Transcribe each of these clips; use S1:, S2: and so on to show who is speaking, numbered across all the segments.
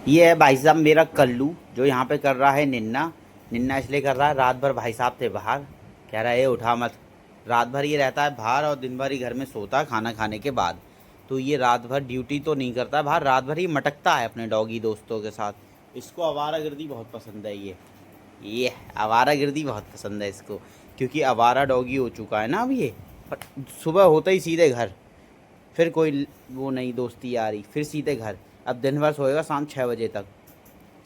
S1: ये है भाई साहब मेरा कल्लू, जो यहाँ पे कर रहा है निन्ना। निन्ना इसलिए कर रहा है, रात भर भाई साहब थे बाहर, कह रहा है उठा मत। रात भर ये रहता है बाहर और दिन भर ही घर में सोता है खाना खाने के बाद। तो ये रात भर ड्यूटी तो नहीं करता है बाहर, रात भर ही मटकता है अपने डॉगी दोस्तों के साथ। इसको आवारागर्दी बहुत पसंद है। ये आवारागर्दी बहुत पसंद है इसको, क्योंकि आवारा डॉगी हो चुका है ना अब ये। पर सुबह होते ही सीधे घर, फिर कोई वो नहीं दोस्ती आ रही, फिर सीधे घर। अब दिन भर सोएगा शाम 6 बजे तक,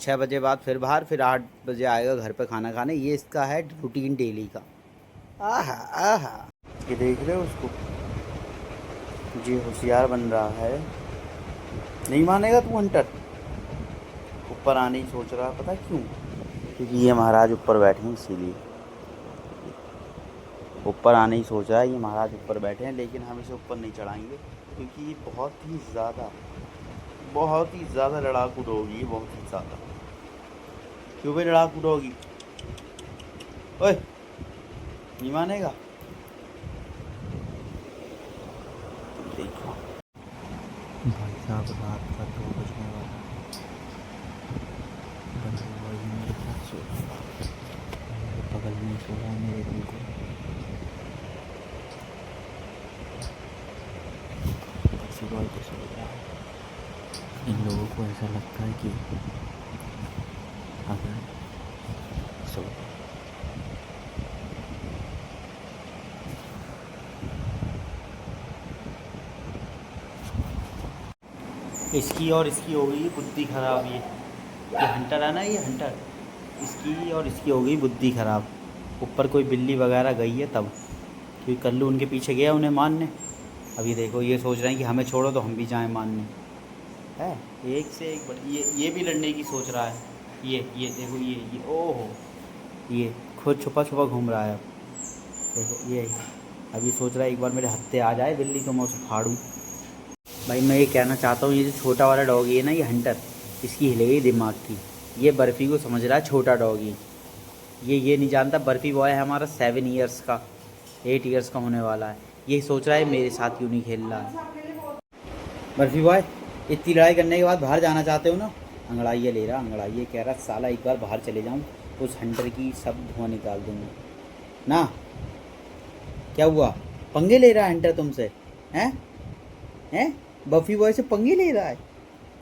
S1: 6 बजे बाद फिर बाहर, फिर 8 बजे आएगा घर पे खाना खाने। ये इसका है रूटीन डेली का। आहा आहा, ये देख रहे हो उसको, जी होशियार बन रहा है। नहीं मानेगा तू हंटर, ऊपर आने ही सोच रहा है। पता क्यों? क्योंकि ये महाराज ऊपर बैठे हैं इसीलिए ऊपर आने ही सोच रहा है। ये महाराज ऊपर बैठे हैं, लेकिन हम इसे ऊपर नहीं चढ़ाएंगे क्योंकि ये बहुत ही ज़्यादा लड़ाकू डॉगी है, बहुत ही ज़्यादा। क्यों भाई लड़ाकू डॉगी? ओए नहीं मानेगा। देखो भाई साहब, रात का 2 बजने वाला है। मेरे साथ सो रहा है, मेरे बगल में सो रहा है, मेरे दिल को बॉय को सो रहा है। इन लोगों को ऐसा लगता है कि अगर सो इसकी और इसकी हो गई बुद्धि खराब। ये हंटर है ना, ये हंटर, इसकी और इसकी हो गई बुद्धि खराब। ऊपर कोई बिल्ली वगैरह गई है तब, क्योंकि कल्लू उनके पीछे गया उन्हें मारने। अभी देखो ये सोच रहे हैं कि हमें छोड़ो तो हम भी जाएं मारने। है एक से एक ये भी लड़ने की सोच रहा है। ये देखो ये ओहो, ये खुद छुपा छुपा घूम रहा है। अब देखो ये अभी सोच रहा है एक बार मेरे हत्थे आ जाए बिल्ली तो मैं उसे फाड़ूं। भाई मैं ये कहना चाहता हूँ, ये जो छोटा वाला डॉगी है ना, ये हंटर, इसकी हिल गई दिमाग की। ये बर्फ़ी को समझ रहा है छोटा डॉगी। ये नहीं जानता बर्फ़ी बॉय है हमारा 7 ईयर्स का, 8 ईयर्स का होने वाला है। ये सोच रहा है मेरे साथ क्यों नहीं खेल रहा है। बर्फ़ी बॉय, इतनी लड़ाई करने के बाद बाहर जाना चाहते हो ना? अंगड़ाइए ले रहा, अंगड़ाइए कह रहा साला एक बार बाहर चले जाऊँ, उस हंटर की सब धुआं निकाल दूँगा ना। क्या हुआ? पंगे ले रहा है हंटर तुमसे? हैं बर्फ़ी बॉय से पंगे ले रहा है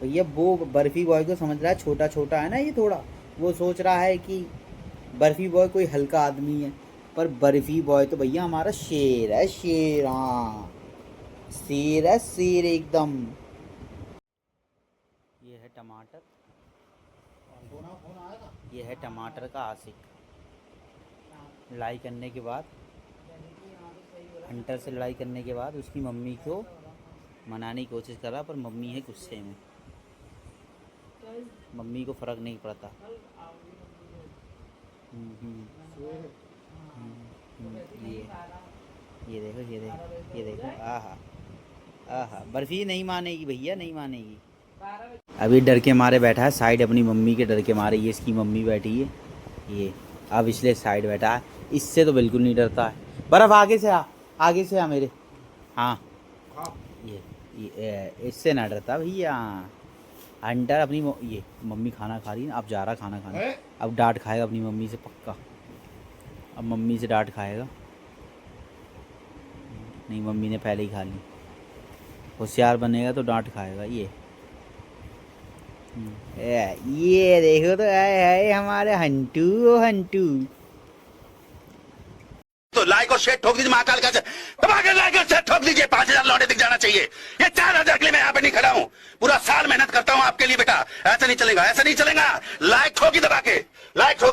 S1: भैया। वो बर्फ़ी बॉय को समझ रहा है छोटा छोटा है ना ये थोड़ा, वो सोच रहा है कि बर्फ़ी बॉय कोई हल्का आदमी है। पर बर्फ़ी बॉय तो भैया हमारा शेर है, शेर। हाँ शेर है, शेर एकदम। ये है टमाटर, ये है टमाटर का आशिक। लड़ाई करने के बाद, हंटर से लड़ाई करने के बाद उसकी मम्मी को मनाने की कोशिश कर रहा, पर मम्मी है गुस्से में। मम्मी को फ़र्क नहीं पड़ता। ये देखो ये देखो आहा आहा, बर्फ़ी नहीं मानेगी भैया, नहीं मानेगी। अभी डर के मारे बैठा है साइड, अपनी मम्मी के डर के मारे। ये इसकी मम्मी बैठी है, ये अब इसलिए साइड बैठा है। इससे तो बिल्कुल नहीं डरता है। बर्फ़ आगे से आ, आगे से आ मेरे। हाँ ये इससे ना डरता भैया। हंटर अपनी ये मम्मी खाना खा रही है, अब जा रहा खाना खाने। अब डांट खाएगा अपनी मम्मी से पक्का, अब मम्मी से डांट खाएगा। नहीं मम्मी ने पहले ही खा ली, होशियार बनेगा तो डांट खाएगा। ये देखो तो आए हमारे हंटू हंटू।
S2: तो लाइक और शेयर ठोक दीजिए, महाकाल का दबाकर लाइक और शेयर ठोक दीजिए। 5000 लौटे दिख जाना चाहिए। ये 4000 के लिए मैं यहाँ पे नहीं खड़ा हूँ, पूरा साल मेहनत करता हूँ आपके लिए बेटा। ऐसा नहीं चलेगा, ऐसा नहीं चलेगा। लाइक ठोकी दबा के, लाइक ठोक।